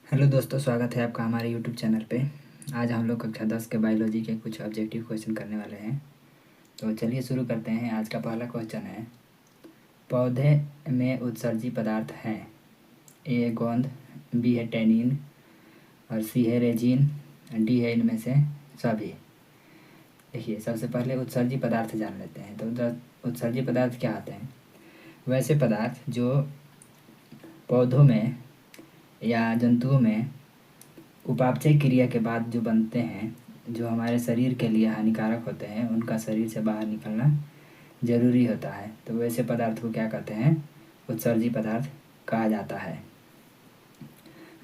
Hello दोस्तों, स्वागत है आपका हमारे यूट्यूब चैनल पे। आज हम लोग कक्षा 10 के बायोलॉजी के कुछ ऑब्जेक्टिव क्वेश्चन करने वाले हैं। तो चलिए शुरू करते हैं। आज का पहला क्वेश्चन है, पौधे में उत्सर्जी पदार्थ हैं। ए है गोंद, बी है टैनिन और सी है रेजिन, डी है इनमें से सभी। देखिए, सबसे पहले उत्सर्जी पदार्थ जान लेते हैं। तो उत्सर्जी पदार्थ क्या होते हैं? वैसे पदार्थ जो पौधों में या जंतुओं में उपापचय क्रिया के बाद जो बनते हैं, जो हमारे शरीर के लिए हानिकारक होते हैं, उनका शरीर से बाहर निकलना ज़रूरी होता है। तो वैसे पदार्थ को क्या कहते हैं? उत्सर्जी पदार्थ कहा जाता है।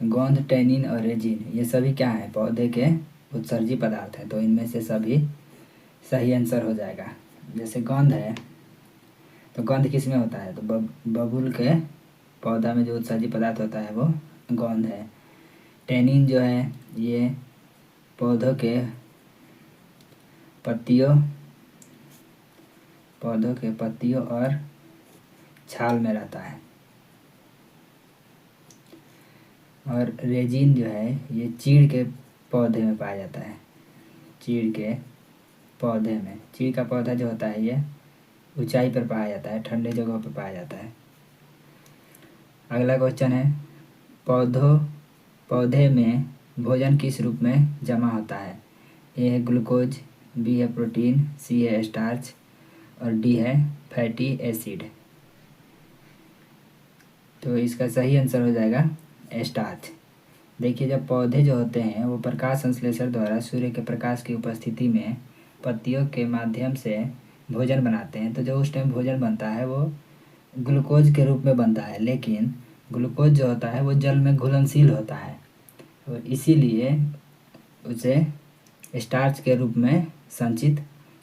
गोंद, टैनिन और रेजिन ये सभी क्या हैं? पौधे के उत्सर्जी पदार्थ हैं। तो इनमें से सभी सही आंसर हो जाएगा। जैसे गोंद है, तो गोंद किस में होता है? तो बबूल के पौधा में जो उत्सर्जी पदार्थ होता है वो गोंद है। टैनिन जो है ये पौधों के पत्तियों और छाल में रहता है। और रेजिन जो है ये चीड़ के पौधे में पाया जाता है। चीड़ के पौधे में, चीड़ का पौधा जो होता है ये ऊंचाई पर पाया जाता है, ठंडे जगहों पर पाया जाता है। अगला क्वेश्चन है, पौधे में भोजन किस रूप में जमा होता है? ए है ग्लूकोज, बी है प्रोटीन, सी है स्टार्च और डी है फैटी एसिड। तो इसका सही आंसर हो जाएगा स्टार्च। देखिए, जब पौधे जो होते हैं वो प्रकाश संश्लेषण द्वारा सूर्य के प्रकाश की उपस्थिति में पत्तियों के माध्यम से भोजन बनाते हैं, तो जो उस टाइम भोजन बनता है वो ग्लूकोज के रूप में बनता है। लेकिन ग्लूकोज जो होता है वो जल में घुलनशील होता है, तो इसीलिए उसे स्टार्च के रूप में संचित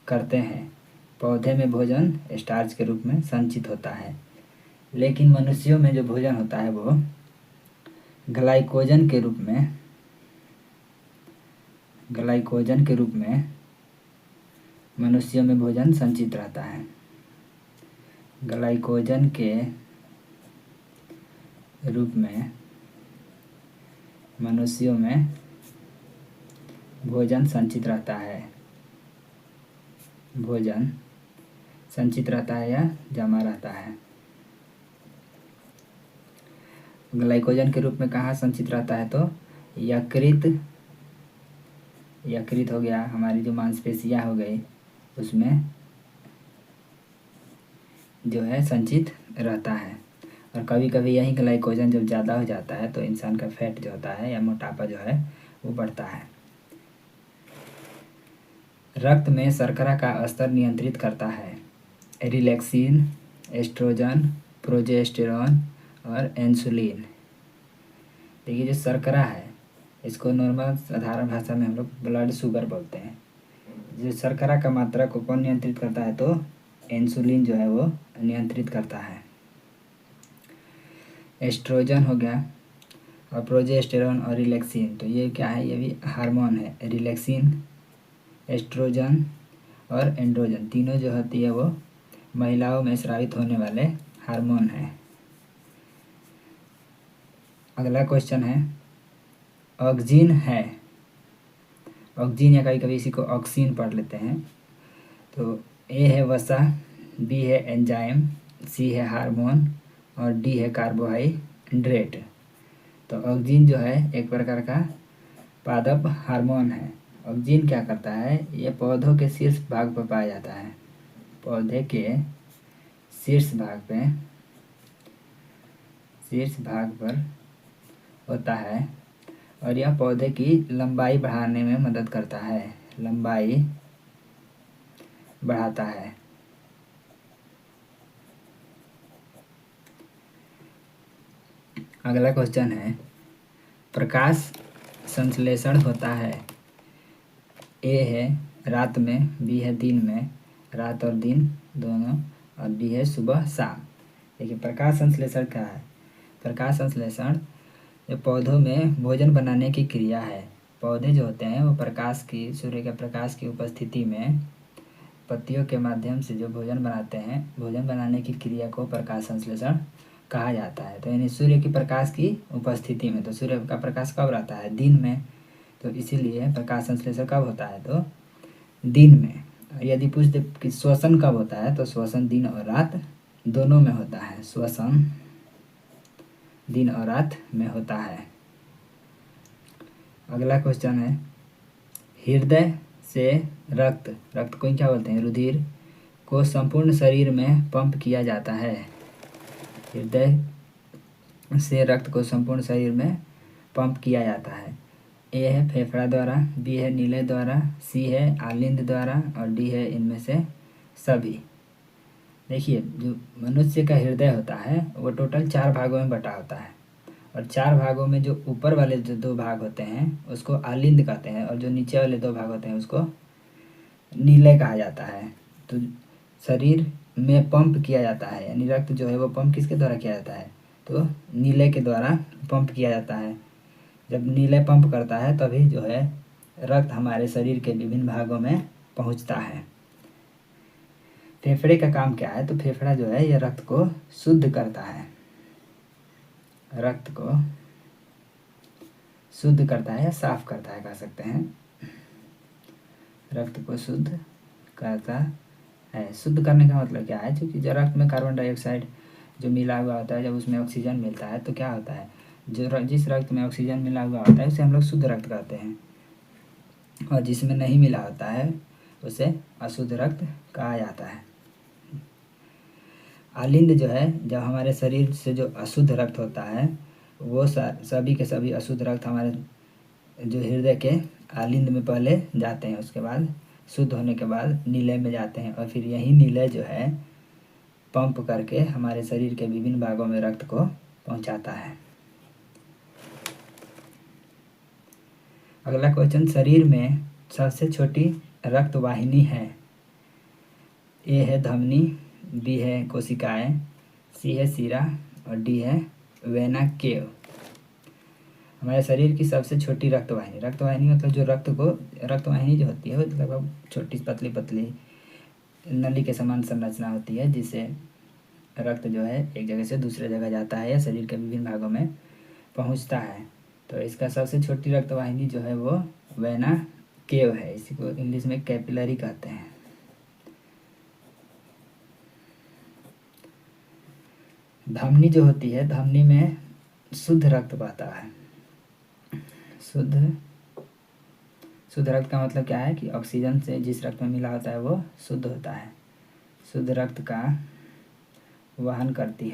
करते हैं। पौधे में भोजन स्टार्च के रूप में संचित होता है। लेकिन मनुष्यों में जो भोजन होता है वो ग्लाइकोजन के रूप में मनुष्यों में भोजन संचित रहता है। ग्लाइकोजन के रूप में मनुष्यों में भोजन संचित रहता है। भोजन संचित रहता है या जमा रहता है? ग्लाइकोजन के रूप में कहाँ संचित रहता है? तो यकृत हो गया, हमारी जो मांसपेशियाँ हो गई, उसमें जो है संचित रहता है। और कभी कभी यही ग्लाइकोजन जब ज़्यादा हो जाता है तो इंसान का फैट जो होता है या मोटापा जो है वो बढ़ता है। रक्त में शर्करा का स्तर नियंत्रित करता है रिलैक्सिन, एस्ट्रोजन, प्रोजेस्टेरॉन और इंसुलिन। देखिए, जो शर्करा है इसको नॉर्मल साधारण भाषा में हम लोग ब्लड शुगर बोलते हैं। जो शर्करा का मात्रा को कौन नियंत्रित करता है? तो इंसुलिन जो है वो नियंत्रित करता है। एस्ट्रोजन हो गया और प्रोजेस्टेरॉन और रिलैक्सिन, तो ये क्या है? ये भी हार्मोन है। रिलैक्सिन, एस्ट्रोजन और एंड्रोजन तीनों जो होती है वो महिलाओं में स्रावित होने वाले हार्मोन हैं। अगला क्वेश्चन है, ऑक्सीन है। ऑक्सीन या कभी कभी इसी को ऑक्सीन पढ़ लेते हैं। तो ए है वसा, बी है एंजाइम, सी है हार्मोन और डी है कार्बोहाइड्रेट। तो ऑक्सीन जो है एक प्रकार का पादप हार्मोन है। ऑक्सीन क्या करता है? ये पौधों के शीर्ष भाग पर पाया जाता है। पौधे के शीर्ष भाग पर होता है और यह पौधे की लंबाई बढ़ाने में मदद करता है। लंबाई बढ़ाता है। अगला क्वेश्चन है, प्रकाश संश्लेषण होता है। ए है रात में, बी है दिन में, रात और दिन दोनों, और डी है सुबह शाम। देखिए, प्रकाश संश्लेषण क्या है? प्रकाश संश्लेषण ये पौधों में भोजन बनाने की क्रिया है। पौधे जो होते हैं वो सूर्य के प्रकाश की उपस्थिति में पत्तियों के माध्यम से जो भोजन बनाते हैं, भोजन बनाने की क्रिया को प्रकाश संश्लेषण कहा जाता है। तो यानी सूर्य की प्रकाश की उपस्थिति में, तो सूर्य का प्रकाश कब रहता है? दिन में। तो इसीलिए प्रकाश संश्लेषण कब होता है? तो दिन में। यदि पूछ दे कि श्वसन कब होता है, तो श्वसन दिन और रात दोनों में होता है। श्वसन दिन और रात में होता है। अगला क्वेश्चन है, हृदय से रक्त को क्या बोलते हैं? रुधिर को संपूर्ण शरीर में पंप किया जाता है। हृदय से रक्त को संपूर्ण शरीर में पंप किया जाता है। ए है फेफड़ा द्वारा, बी है नीले द्वारा, सी है आलिंद द्वारा और डी है इनमें से सभी। देखिए, जो मनुष्य का हृदय होता है वो टोटल 4 भागों में बटा होता है, और 4 भागों में जो ऊपर वाले जो 2 भाग होते हैं उसको आलिंद कहते हैं, और जो नीचे वाले 2 भाग होते हैं उसको नीले कहा जाता है। तो शरीर में पंप किया जाता है, यानी रक्त जो है वो पंप किसके द्वारा किया जाता है? तो नीले के द्वारा पंप किया जाता है। जब नीले पंप करता है तभी जो है रक्त हमारे शरीर के विभिन्न भागों में पहुंचता है। फेफड़े का काम क्या है? तो फेफड़ा जो है यह रक्त को शुद्ध करता है, रक्त को शुद्ध करता है या साफ करता है कह सकते हैं। रक्त को शुद्ध करता है। शुद्ध करने का मतलब क्या है? क्योंकि जब रक्त में कार्बन डाइऑक्साइड जो मिला हुआ होता है, जब उसमें ऑक्सीजन मिलता है तो क्या होता है? जिस रक्त में ऑक्सीजन मिला हुआ होता है उसे हम लोग शुद्ध रक्त कहते हैं, और जिसमें नहीं मिला होता है उसे अशुद्ध रक्त कहा जाता है। आलिंद जो है, जब हमारे शरीर से जो अशुद्ध रक्त होता है वो सभी के सभी अशुद्ध रक्त हमारे जो हृदय के आलिंद में पहले जाते हैं, उसके बाद शुद्ध होने के बाद नीले में जाते हैं, और फिर यही नीले जो है पंप करके हमारे शरीर के विभिन्न भागों में रक्त को पहुंचाता है। अगला क्वेश्चन, शरीर में सबसे छोटी रक्त वाहिनी है। ए है धमनी, बी है कोशिकाएं, सी है शिरा और डी है वेना केव। हमारे शरीर की सबसे छोटी रक्त वाहिनी मतलब जो रक्त वाहिनी जो होती है वो लगभग छोटी पतली पतली नली के समान संरचना होती है, जिससे रक्त जो है एक जगह से दूसरे जगह जाता है या शरीर के विभिन्न भागों में पहुंचता है। तो इसका सबसे छोटी रक्त वाहिनी जो है वो वेना केव है। इसी को इंग्लिश में कैपिलरी कहते हैं। धमनी जो होती है, धमनी में शुद्ध रक्त बहता है। शुद्ध रक्त का मतलब क्या है? कि ऑक्सीजन से जिस रक्त में मिला होता है वो शुद्ध होता है। शुद्ध रक्त का वहन करती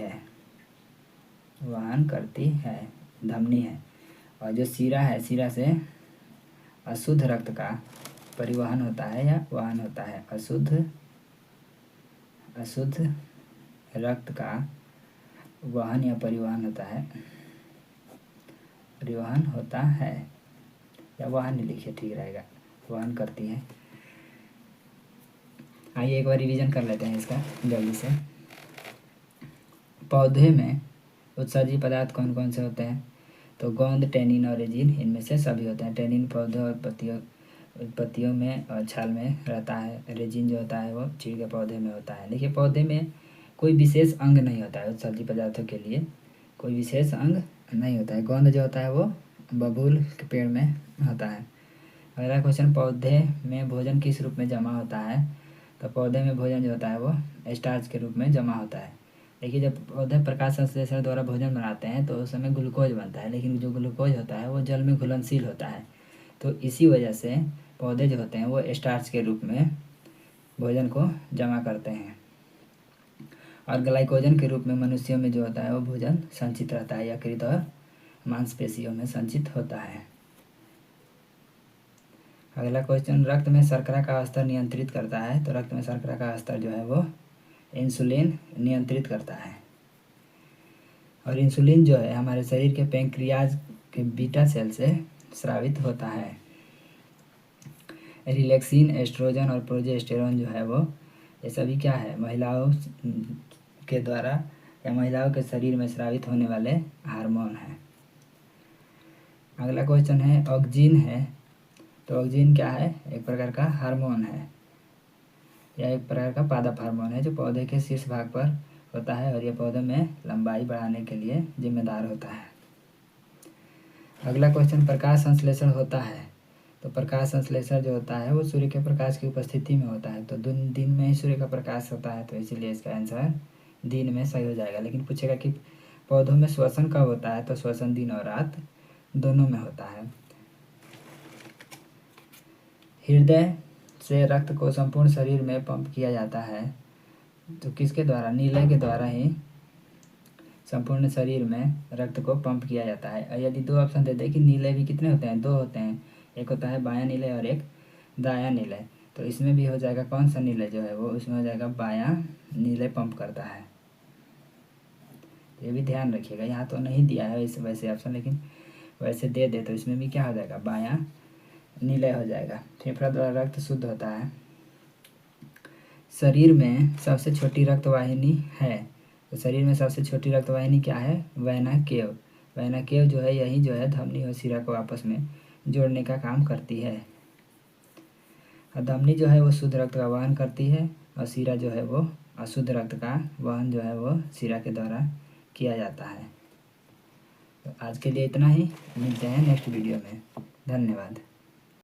है धमनी है। और जो शिरा है, शिरा से अशुद्ध रक्त का परिवहन होता है या वहन होता है। अशुद्ध रक्त का वहन या परिवहन होता है या वहन नहीं लिखिए, ठीक रहेगा, वहन करती है। आइए एक बार रिवीजन कर लेते हैं इसका जल्दी से। पौधे में उत्सर्जी पदार्थ कौन कौन से होते हैं? तो गोंद, टेनिन और रेजिन इनमें से सभी होते हैं। टेनिन पौधे और पत्तियों में और छाल में रहता है। रेजिन जो होता है वो चीड़ के पौधे में होता है। देखिए, पौधे में कोई विशेष अंग नहीं होता है, उत्सर्जी पदार्थों के लिए कोई विशेष अंग नहीं होता है। गोंद जो होता है वो बबूल के पेड़ में होता है। अगला क्वेश्चन, पौधे में भोजन किस रूप में जमा होता है? तो पौधे में भोजन जो होता है वो स्टार्च के रूप में जमा होता है। देखिए, जब पौधे प्रकाश संश्लेषण द्वारा भोजन बनाते हैं तो उस समय ग्लूकोज बनता है, लेकिन जो ग्लूकोज होता है वो जल में घुलनशील होता है। तो इसी वजह से पौधे जो होते हैं वो स्टार्च के रूप में भोजन को जमा करते हैं। और ग्लाइकोजन के रूप में मनुष्यों में जो होता है वो भोजन संचित रहता है, यकृत और मांसपेशियों में संचित होता है। अगला क्वेश्चन, रक्त में शर्करा का स्तर नियंत्रित करता है। तो रक्त में शर्करा का स्तर जो है वो इंसुलिन नियंत्रित करता है। और इंसुलिन जो है हमारे शरीर के पैंक्रियाज के बीटा सेल से स्रावित होता है। रिलैक्सिन, एस्ट्रोजन और प्रोजेस्टेरोन जो है वो ये सभी क्या है? महिलाओं के द्वारा या महिलाओं के शरीर में स्रावित होने वाले हार्मोन हैं। अगला क्वेश्चन है, ऑक्जिन है। तो ऑक्जिन क्या है? एक प्रकार का हार्मोन है या एक प्रकार का पादप हार्मोन है जो पौधे के शीर्ष भाग पर होता है और ये पौधों में लंबाई बढ़ाने के लिए जिम्मेदार होता है। अगला क्वेश्चन, प्रकाश संश्लेषण होता है। तो प्रकाश संश्लेषण जो होता है वो सूर्य के प्रकाश की उपस्थिति में होता है। तो दिन में ही सूर्य का प्रकाश होता है, तो इसीलिए इसका आंसर दिन में सही हो जाएगा। लेकिन पूछेगा कि पौधों में श्वसन कब होता है, तो श्वसन दिन और रात दोनों में होता है। हृदय से रक्त को संपूर्ण शरीर में पंप किया जाता है, तो किसके द्वारा? नीले के द्वारा ही संपूर्ण शरीर में रक्त को पंप किया जाता है। यदि दो ऑप्शन दे दे कि नीले भी कितने होते हैं, दो होते हैं, एक होता है बायां नीले और एक दायां नीले, तो इसमें भी हो जाएगा कौन सा नीले जो है वो, उसमें हो जाएगा बायां नीले पंप करता है। ये भी ध्यान रखिएगा, यहाँ तो नहीं दिया है वैसे ऑप्शन, लेकिन वैसे दे दे तो इसमें भी क्या हो जाएगा, बायां नीले हो जाएगा। फेफड़ा द्वारा रक्त शुद्ध होता है। शरीर में सबसे छोटी रक्त वाहिनी है, तो शरीर में सबसे छोटी रक्त वाहिनी क्या है? वेना केव। वेना केव जो है यही जो है धमनी और शिरा को आपस में जोड़ने का काम करती है। और धमनी जो है वो शुद्ध रक्त का वहन करती है और शिरा जो है वो अशुद्ध रक्त का वहन जो है वो शिरा के द्वारा किया जाता है। तो आज के लिए इतना ही, मिलते हैं नेक्स्ट वीडियो में। धन्यवाद।